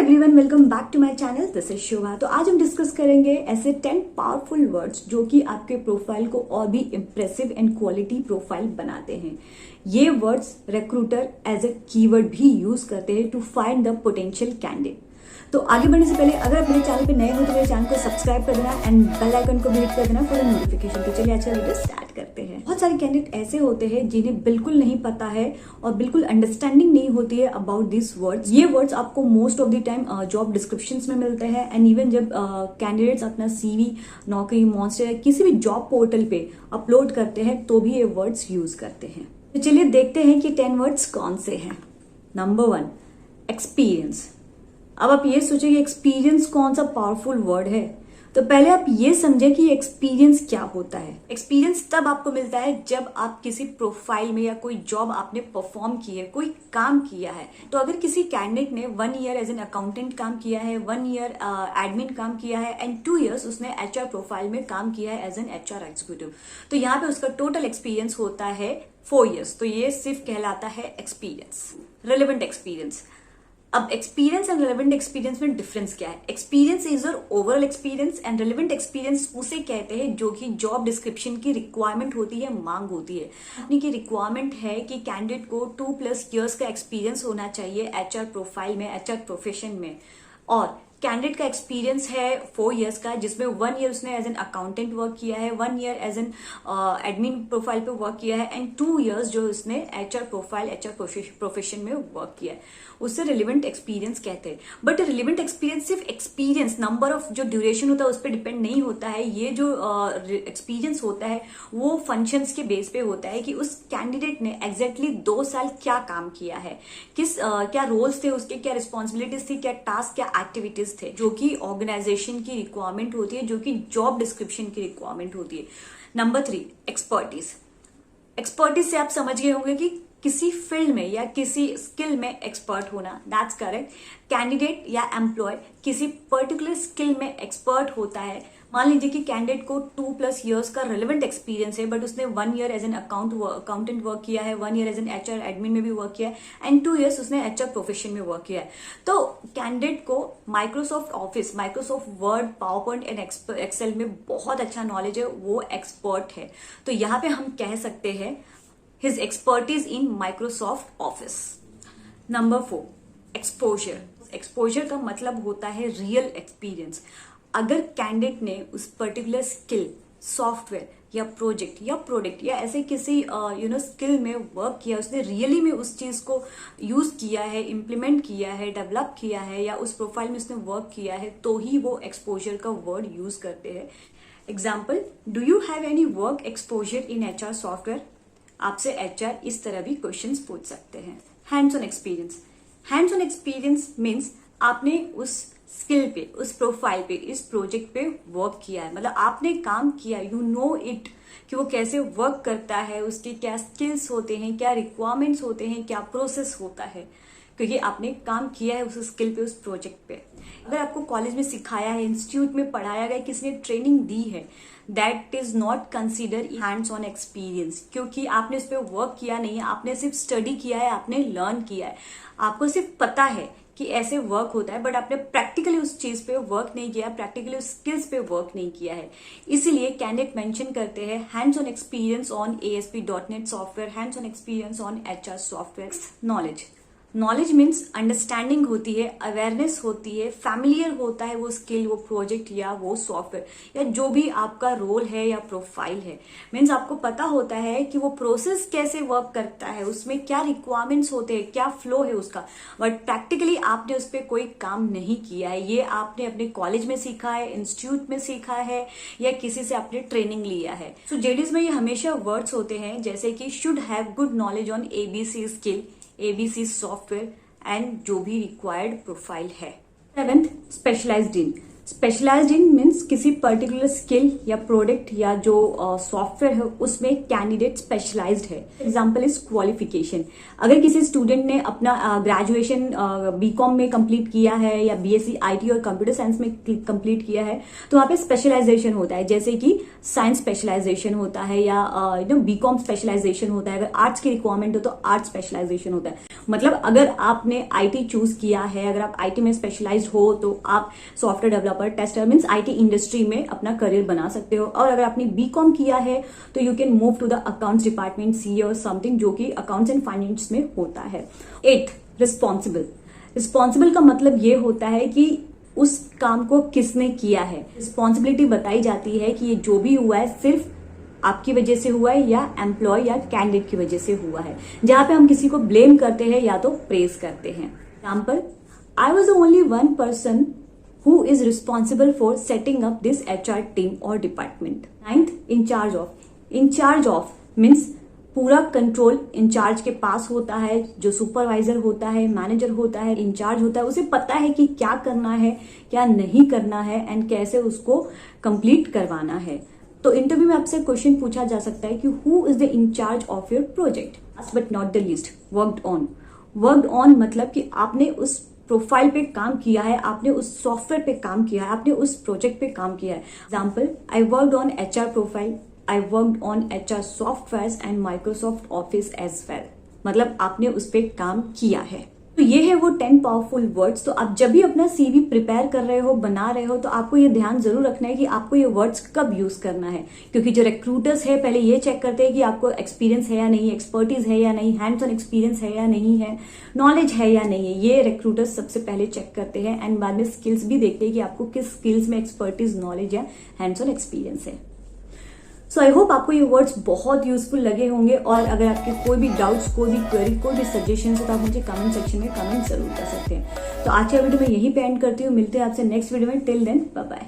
Everyone, welcome back to my channel. This is Shobha. तो आज हम डिस्कस करेंगे ऐसे 10 पावरफुल वर्ड्स जो कि आपके प्रोफाइल को और भी इम्प्रेसिव एंड क्वालिटी प्रोफाइल बनाते हैं। ये words recruiter as a keyword भी यूज करते हैं to find the potential candidate. तो आगे बढ़ने से पहले अगर आप मेरे चैनल पे नए हो तो मेरे चैनल को सब्सक्राइब कर देना एंड बेल आइकन को भी हिट कर देना फॉर नोटिफिकेशन। तो चलिए अच्छा वीडियो स्टार्ट करते हैं। बहुत सारे कैंडिडेट ऐसे होते हैं जिन्हें बिल्कुल नहीं पता है और बिल्कुल अंडरस्टैंडिंग नहीं होती है अबाउट दिस वर्ड्स। ये वर्ड्स आपको most of the time job descriptions में मिलते हैं एंड इवन जब कैंडिडेट्स अपना CV, नौकरी, मॉन्स्टर या किसी भी जॉब पोर्टल पे अपलोड करते हैं तो भी ये वर्ड्स यूज करते हैं। तो चलिए देखते हैं कि 10 वर्ड्स कौन से हैं। Number 1, experience. अब आप ये सोचिए कि एक्सपीरियंस कौन सा पावरफुल वर्ड है। तो पहले आप ये समझे कि एक्सपीरियंस क्या होता है। एक्सपीरियंस तब आपको मिलता है जब आप किसी प्रोफाइल में या कोई जॉब आपने परफॉर्म की है, कोई काम किया है। तो अगर किसी कैंडिडेट ने 1 ईयर एज एन अकाउंटेंट काम किया है, 1 ईयर एडमिन काम किया है एंड 2 इयर्स उसने HR प्रोफाइल में काम किया है एज एन HR एग्जीक्यूटिव, तो यहाँ पे उसका टोटल एक्सपीरियंस होता है 4 इयर्स। तो ये सिर्फ कहलाता है एक्सपीरियंस, रिलेवेंट एक्सपीरियंस। अब एक्सपीरियंस एंड रेलेवेंट एक्सपीरियंस में डिफरेंस क्या है? Experience is your overall experience and relevant experience उसे कहते हैं जो कि जॉब डिस्क्रिप्शन की रिक्वायरमेंट होती है, मांग होती है। अपनी की रिक्वायरमेंट है कि कैंडिडेट को 2+ इयर्स का एक्सपीरियंस होना चाहिए HR प्रोफाइल में, HR प्रोफेशन में। और कैंडिडेट का एक्सपीरियंस है 4 इयर्स का, जिसमें 1 ईयर उसने एज एन अकाउंटेंट वर्क किया है, 1 year as an admin profile पे वर्क किया है एंड 2 इयर्स जो उसने HR प्रोफाइल, HR प्रोफेशन में वर्क किया है, उससे रिलेवेंट एक्सपीरियंस कहते हैं। बट रिलेवेंट एक्सपीरियंस सिर्फ एक्सपीरियंस, नंबर ऑफ जो ड्यूरेशन होता है उस पर डिपेंड नहीं होता है। ये जो एक्सपीरियंस होता है वो फंक्शंस के बेस पे होता है कि उस कैंडिडेट ने एग्जैक्टली 2 साल क्या काम किया है, क्या रोल्स थे उसके, क्या रिस्पॉन्सिबिलिटीज थी, क्या टास्क, क्या एक्टिविटीज थे, जो कि ऑर्गेनाइजेशन की रिक्वायरमेंट होती है, जो कि जॉब डिस्क्रिप्शन की रिक्वायरमेंट होती है। Number 3, expertise. एक्सपर्टीज से आप समझ गए होंगे कि किसी फील्ड में या किसी स्किल में एक्सपर्ट होना। That's correct. कैंडिडेट या एम्प्लॉय किसी पर्टिकुलर स्किल में एक्सपर्ट होता है। मान लीजिए कि कैंडिडेट को 2+ इयर्स का रिलेवेंट एक्सपीरियंस है, बट उसने 1 year as an accountant work किया है, 1 year as an HR admin में भी वर्क किया है एंड 2 इयर्स उसने HR प्रोफेशन में वर्क किया है। तो कैंडिडेट को Microsoft office, Microsoft word, PowerPoint and Excel में बहुत अच्छा नॉलेज है, वो एक्सपर्ट है। तो यहाँ पे हम कह सकते हैं his expertise in Microsoft office. Number 4, exposure. Exposure का मतलब होता है रियल एक्सपीरियंस। अगर कैंडिडेट ने उस पर्टिकुलर स्किल, सॉफ्टवेयर या प्रोजेक्ट या प्रोडक्ट या ऐसे किसी स्किल में वर्क किया, उसने रियली में उस चीज को यूज किया है, इम्प्लीमेंट किया है, डेवलप किया है या उस प्रोफाइल में उसने वर्क किया है, तो ही वो एक्सपोजर का वर्ड यूज करते हैं। Example, do you have any work exposure in HR software? आपसे HR इस तरह भी क्वेश्चंस पूछ सकते हैं। Hands on experience. Hands on experience means आपने उस स्किल पे, उस प्रोफाइल पे, इस प्रोजेक्ट पे वर्क किया है, मतलब आपने काम किया, यू नो इट कि वो कैसे वर्क करता है, उसके क्या स्किल्स होते हैं, क्या रिक्वायरमेंट्स होते हैं, क्या प्रोसेस होता है, क्योंकि आपने काम किया है उस स्किल पे, उस प्रोजेक्ट पे। अगर आपको कॉलेज में सिखाया है, इंस्टीट्यूट में पढ़ाया गया, किसी ने ट्रेनिंग दी है, that is not consider hands on experience, क्योंकि आपने उस पर वर्क किया नहीं है, आपने सिर्फ स्टडी किया है, आपने लर्न किया है, आपको सिर्फ पता है कि ऐसे वर्क होता है, बट आपने प्रैक्टिकली उस चीज पे वर्क नहीं किया, प्रैक्टिकली उस स्किल्स पे वर्क नहीं किया है। इसीलिए कैंडिडेट मेंशन करते हैं hands on experience on ASP.NET software, hands on experience on HR software. Knowledge. Knowledge means understanding होती है, अवेयरनेस होती है, फैमिलियर होता है वो स्किल, वो प्रोजेक्ट या वो सॉफ्टवेयर या जो भी आपका रोल है या प्रोफाइल है। मीन्स आपको पता होता है कि वो प्रोसेस कैसे वर्क करता है, उसमें क्या रिक्वायरमेंट्स होते हैं, क्या फ्लो है उसका, बट प्रैक्टिकली आपने उस पर कोई काम नहीं किया है। ये आपने अपने कॉलेज में सीखा है, इंस्टीट्यूट में सीखा है या किसी से आपने ट्रेनिंग लिया है। सो JDs में ये हमेशा वर्ड्स होते हैं जैसे कि should have good knowledge on ABC skill, ABC software and जो भी रिक्वायर्ड प्रोफाइल है। 7th, स्पेशलाइज्ड इन। स्पेशलाइज्ड इन मीन्स किसी पर्टिकुलर स्किल या प्रोडक्ट या जो सॉफ्टवेयर है उसमें कैंडिडेट स्पेशलाइज्ड है। Example is qualification. अगर किसी स्टूडेंट ने अपना ग्रेजुएशन बीकॉम में कंप्लीट किया है या बीएससी आईटी और कंप्यूटर साइंस में कंप्लीट किया है तो वहां पे स्पेशलाइजेशन होता है, जैसे कि साइंस स्पेशलाइजेशन होता है या बीकॉम स्पेशलाइजेशन होता है। अगर आर्ट्स की रिक्वायरमेंट हो तो आर्ट्स स्पेशलाइजेशन होता है। मतलब अगर आपने आईटी चूज किया है, अगर आप आईटी में स्पेशलाइज्ड हो तो आप software developer, tester means IT industry में अपना करियर बना सकते हो। और अगर आपने बीकॉम किया है तो you can move to the accounts department, CA और समथिंग, जो कि अकाउंट्स एंड फाइनेंस में होता है। 8 रिस्पॉन्सिबल। रिस्पॉन्सिबल का मतलब ये होता है कि उस काम को किसने किया है। रिस्पॉन्सिबिलिटी बताई जाती है कि ये जो भी हुआ है सिर्फ आपकी वजह से हुआ है या एम्प्लॉय या कैंडिडेट की वजह से हुआ है, जहां पे हम किसी को ब्लेम करते हैं या तो प्रेज करते हैं। Example, I was the only one person who is responsible for setting up this HR team और department. 9th, incharge of. Incharge of means पूरा कंट्रोल इंचार्ज के पास होता है, जो सुपरवाइजर होता है, मैनेजर होता है, इंचार्ज होता है, उसे पता है कि क्या करना है, क्या नहीं करना है एंड कैसे उसको कंप्लीट करवाना है। तो इंटरव्यू में आपसे क्वेश्चन पूछा जा सकता है कि who is the in charge of your project. Last but not the least, worked on. Worked on मतलब कि आपने उस प्रोफाइल पे काम किया है, आपने उस सॉफ्टवेयर पे काम किया है, आपने उस प्रोजेक्ट पे काम किया है। Example, I worked on HR profile, I worked on HR software and Microsoft office as well. मतलब आपने उस पर काम किया है। तो ये है वो 10 पावरफुल वर्ड्स। तो आप जब भी अपना CV प्रिपेयर कर रहे हो, बना रहे हो, तो आपको ये ध्यान जरूर रखना है कि आपको ये वर्ड्स कब यूज करना है, क्योंकि जो रिक्रूटर्स है पहले ये चेक करते हैं कि आपको एक्सपीरियंस है या नहीं, एक्सपर्टीज है या नहीं, हैंड्स ऑन एक्सपीरियंस है या नहीं है, नॉलेज है या नहीं है। ये रिक्रूटर्स सबसे पहले चेक करते हैं एंड बाद में स्किल्स भी देखते हैं कि आपको किस स्किल्स में एक्सपर्टीज, नॉलेज या हैंड्स ऑन एक्सपीरियंस है। सो आई होप आपको ये वर्ड्स बहुत यूजफुल लगे होंगे। और अगर आपके कोई भी डाउट्स, कोई भी क्वेरी, कोई भी सजेशन है तो आप मुझे कमेंट सेक्शन में कमेंट जरूर कर सकते हैं। तो आज का वीडियो मैं यहीं पे एंड करती हूँ। मिलते हैं आपसे नेक्स्ट वीडियो में। Till then bye bye.